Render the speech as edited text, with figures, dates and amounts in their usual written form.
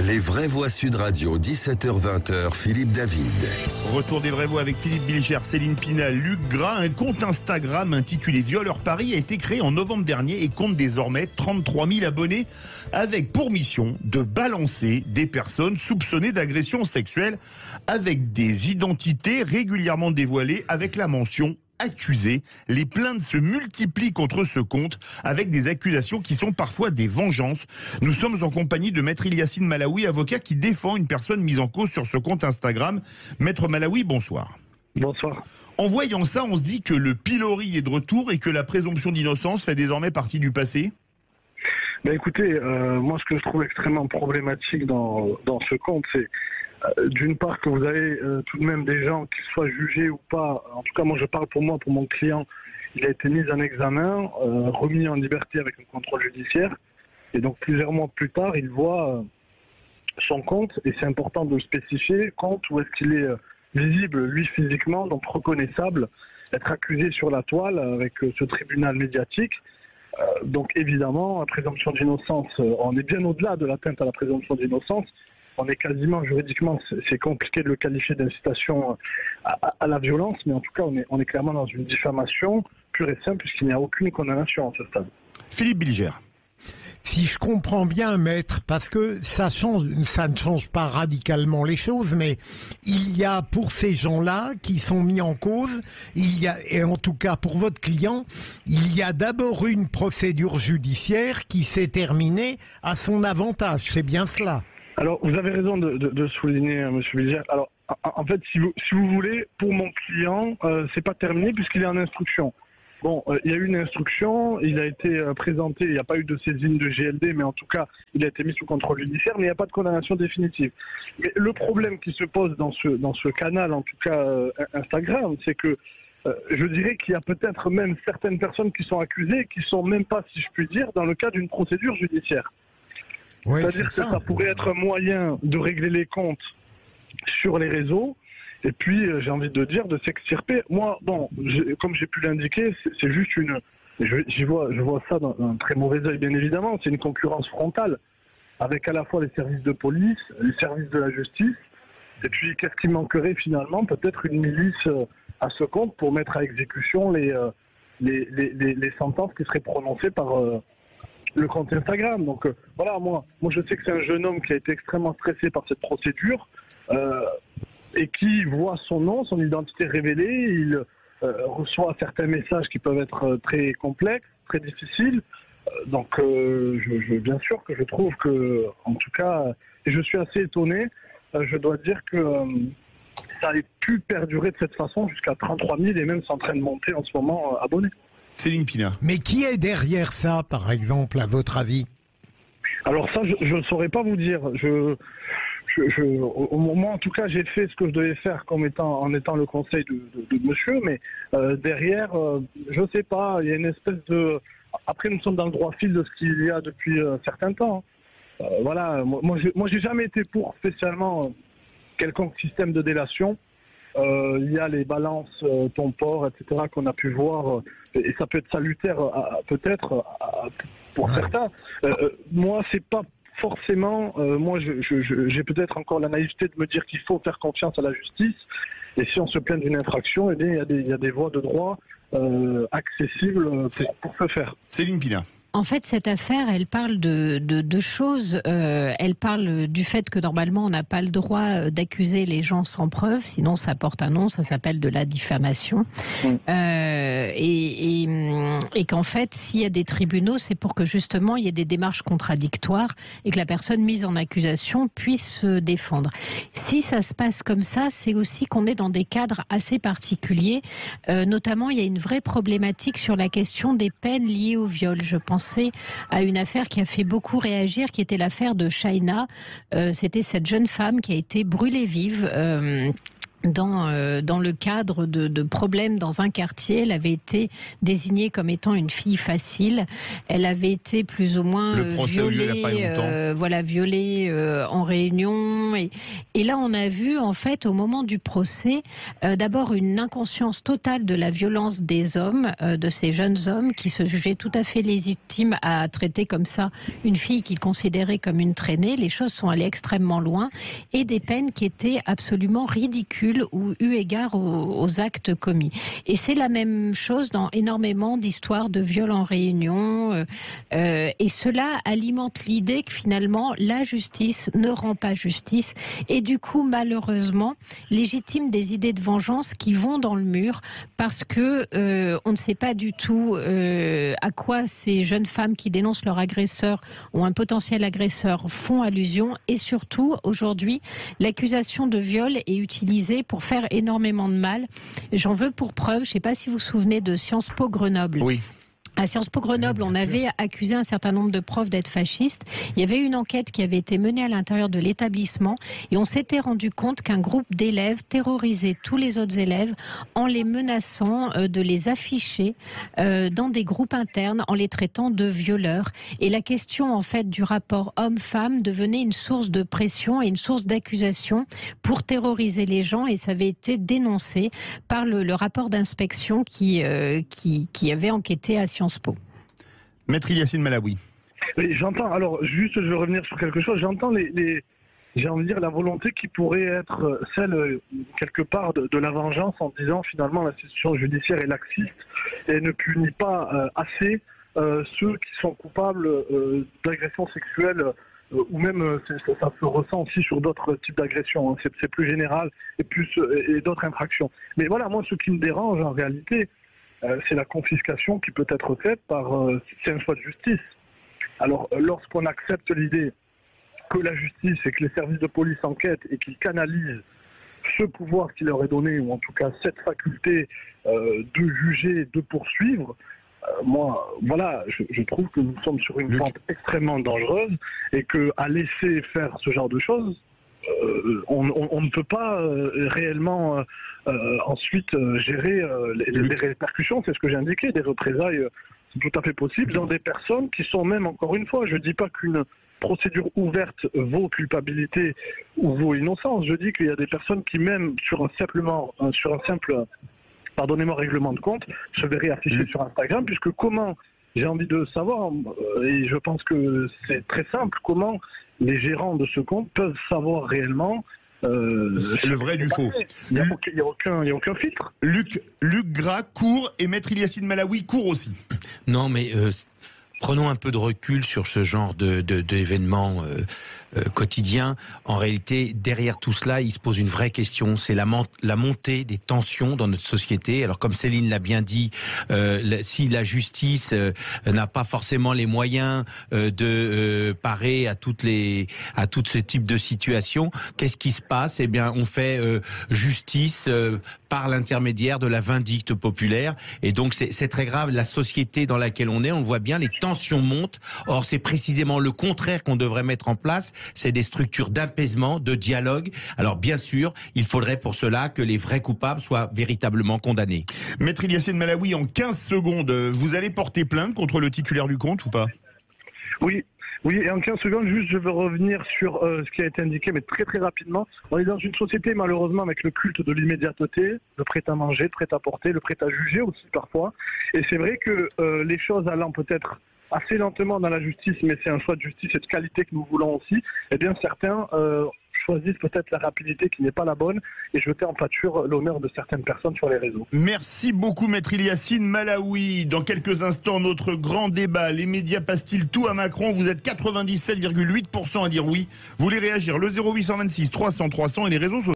Les vraies voix Sud Radio, 17h-20h, Philippe David. Retour des vraies voix avec Philippe Bilger, Céline Pina, Luc Gras. Un compte Instagram intitulé Violeur Paris a été créé en novembre dernier et compte désormais 33 000 abonnés avec pour mission de balancer des personnes soupçonnées d'agression sexuelle avec des identités régulièrement dévoilées avec la mention accusé. Les plaintes se multiplient contre ce compte avec des accusations qui sont parfois des vengeances. Nous sommes en compagnie de Maître Ilyacine Malaoui, avocat qui défend une personne mise en cause sur ce compte Instagram. Maître Malaoui, bonsoir. Bonsoir. En voyant ça, on se dit que le pilori est de retour et que la présomption d'innocence fait désormais partie du passé. Ben écoutez, moi ce que je trouve extrêmement problématique dans ce compte, c'est d'une part que vous avez tout de même des gens qui soient jugés ou pas. En tout cas, moi je parle pour moi, pour mon client, il a été mis en examen, remis en liberté avec un contrôle judiciaire. Et donc plusieurs mois plus tard, il voit son compte, et c'est important de le spécifier, compte où est-ce qu'il est visible, lui physiquement, donc reconnaissable, être accusé sur la toile avec ce tribunal médiatique. Donc évidemment, la présomption d'innocence, on est bien au-delà de l'atteinte à la présomption d'innocence. On est quasiment, juridiquement, c'est compliqué de le qualifier d'incitation à la violence, mais en tout cas, on est clairement dans une diffamation pure et simple, puisqu'il n'y a aucune condamnation à ce stade. Philippe Bilger. Si je comprends bien, maître, parce que ça ne change pas radicalement les choses, mais il y a pour ces gens-là qui sont mis en cause, et en tout cas pour votre client, il y a d'abord une procédure judiciaire qui s'est terminée à son avantage, c'est bien cela? Alors, vous avez raison de souligner, M. Bilger. Alors, en fait, si vous voulez, pour mon client, c'est pas terminé puisqu'il est en instruction. Bon, il y a eu une instruction, il a été présenté, il n'y a pas eu de saisine de GLD, mais en tout cas, il a été mis sous contrôle judiciaire, mais il n'y a pas de condamnation définitive. Mais le problème qui se pose dans ce canal, en tout cas Instagram, c'est que je dirais qu'il y a peut-être même certaines personnes qui sont accusées, qui sont même pas, si je puis dire, dans le cadre d'une procédure judiciaire. Oui, c'est-à-dire que ça pourrait être un moyen de régler les comptes sur les réseaux, et puis j'ai envie de dire de s'extirper. Moi, bon, comme j'ai pu l'indiquer, c'est juste je vois ça d'un très mauvais œil, bien évidemment. C'est une concurrence frontale avec à la fois les services de police, les services de la justice, et puis qu'est-ce qui manquerait finalement? Peut-être une milice à ce compte pour mettre à exécution les sentences qui seraient prononcées par le compte Instagram. Donc voilà, moi je sais que c'est un jeune homme qui a été extrêmement stressé par cette procédure et qui voit son nom, son identité révélée. Il reçoit certains messages qui peuvent être très complexes, très difficiles. Donc bien sûr que je trouve que, en tout cas, et je suis assez étonné, je dois dire que ça ait pu perdurer de cette façon jusqu'à 33 000 et même c'est en train de monter en ce moment abonnés. Céline Pina. Mais qui est derrière ça, par exemple, à votre avis? Alors ça, je ne saurais pas vous dire. Au moment, en tout cas, j'ai fait ce que je devais faire en étant le conseil de monsieur, mais derrière, je ne sais pas, il y a une espèce de... Après, nous sommes dans le droit fil de ce qu'il y a depuis un certain temps. Voilà, moi, j'ai jamais été pour spécialement quelconque système de délation. Il y a les balances ton port, etc., qu'on a pu voir, et ça peut être salutaire peut-être pour certains. Moi, c'est pas forcément... moi, j'ai peut-être encore la naïveté de me dire qu'il faut faire confiance à la justice, et si on se plaint d'une infraction, eh bien, il y a des voies de droit accessibles pour ce faire. Céline Pina. En fait, cette affaire, elle parle de deux choses. Elle parle du fait que normalement, on n'a pas le droit d'accuser les gens sans preuve, sinon ça porte un nom, ça s'appelle de la diffamation. Et qu'en fait, s'il y a des tribunaux, c'est pour que justement, il y ait des démarches contradictoires et que la personne mise en accusation puisse se défendre. Si ça se passe comme ça, c'est aussi qu'on est dans des cadres assez particuliers. Notamment, il y a une vraie problématique sur la question des peines liées au viol. Je pense à une affaire qui a fait beaucoup réagir, qui était l'affaire de Shaina. C'était cette jeune femme qui a été brûlée vive dans le cadre de problèmes dans un quartier. Elle avait été désignée comme étant une fille facile. Elle avait été plus ou moins violée en réunion. Et là, on a vu, en fait, au moment du procès, d'abord une inconscience totale de la violence des hommes, de ces jeunes hommes qui se jugeaient tout à fait légitimes à traiter comme ça une fille qu'ils considéraient comme une traînée. Les choses sont allées extrêmement loin. Et des peines qui étaient absolument ridicules ou eu égard aux actes commis. Et c'est la même chose dans énormément d'histoires de viols en réunion. Et cela alimente l'idée que finalement, la justice ne rend pas justice. Et du coup, malheureusement, légitime des idées de vengeance qui vont dans le mur parce que on ne sait pas du tout à quoi ces jeunes femmes qui dénoncent leur agresseur ou un potentiel agresseur font allusion. Et surtout, aujourd'hui, l'accusation de viol est utilisée pour faire énormément de mal. J'en veux pour preuve, je ne sais pas si vous vous souvenez de Sciences Po Grenoble. Oui. À Sciences Po Grenoble, on avait accusé un certain nombre de profs d'être fascistes. Il y avait une enquête qui avait été menée à l'intérieur de l'établissement et on s'était rendu compte qu'un groupe d'élèves terrorisait tous les autres élèves en les menaçant de les afficher dans des groupes internes, en les traitant de violeurs. Et la question, en fait, du rapport homme-femme devenait une source de pression et une source d'accusation pour terroriser les gens, et ça avait été dénoncé par le rapport d'inspection qui avait enquêté à Sciences Po. Maître Yacine Malawi. Oui, j'entends, alors juste je veux revenir sur quelque chose, j'entends j'ai envie de dire la volonté qui pourrait être celle quelque part de la vengeance en disant finalement l'institution judiciaire est laxiste et ne punit pas assez ceux qui sont coupables d'agressions sexuelles ou même ça se ressent aussi sur d'autres types d'agressions, hein. C'est plus général et d'autres infractions. Mais voilà, moi ce qui me dérange en réalité, c'est la confiscation qui peut être faite c'est un choix de justice. Alors, lorsqu'on accepte l'idée que la justice et que les services de police enquêtent et qu'ils canalisent ce pouvoir qui leur est donné, ou en tout cas cette faculté de juger, de poursuivre, moi, voilà, je trouve que nous sommes sur une pente extrêmement dangereuse et qu'à laisser faire ce genre de choses, on ne peut pas réellement ensuite gérer les répercussions, c'est ce que j'ai indiqué, des représailles, c'est tout à fait possible, dans des personnes qui sont même, encore une fois, je ne dis pas qu'une procédure ouverte vaut culpabilité ou vaut innocence, je dis qu'il y a des personnes qui même sur un simple pardonnez-moi, règlement de compte, se verraient afficher sur Instagram, puisque comment, j'ai envie de savoir, et je pense que c'est très simple, comment les gérants de ce compte peuvent savoir réellement le vrai du faux. Il n'y a aucun filtre. Luc Gras court et Maître Yacine Malawi court aussi. Non, mais prenons un peu de recul sur ce genre d'événements quotidiens. En réalité, derrière tout cela, il se pose une vraie question. C'est la montée des tensions dans notre société. Alors, comme Céline l'a bien dit, si la justice n'a pas forcément les moyens de parer à tous ces types de situations, qu'est-ce qui se passe? Eh bien, on fait justice par l'intermédiaire de la vindicte populaire. Et donc, c'est très grave. La société dans laquelle on le voit bien, les tensions montent. Or, c'est précisément le contraire qu'on devrait mettre en place. C'est des structures d'apaisement, de dialogue. Alors, bien sûr, il faudrait pour cela que les vrais coupables soient véritablement condamnés. Maître Yacine Malawi, en 15 secondes, vous allez porter plainte contre le titulaire du compte ou pas? Oui, et en 15 secondes, juste, je veux revenir sur ce qui a été indiqué, mais très très rapidement. On est dans une société, malheureusement, avec le culte de l'immédiateté, le prêt-à-manger, le prêt-à-porter, le prêt-à-juger aussi parfois. Et c'est vrai que les choses allant peut-être assez lentement dans la justice, mais c'est un choix de justice et de qualité que nous voulons aussi, eh bien certains choisissent peut-être la rapidité qui n'est pas la bonne et jeter en pâture l'honneur de certaines personnes sur les réseaux. Merci beaucoup Maître Yacine Malawi. Dans quelques instants, notre grand débat. Les médias passent-ils tout à Macron? Vous êtes 97,8% à dire oui. Vous voulez réagir? Le 0826 300 300 et les réseaux sociaux.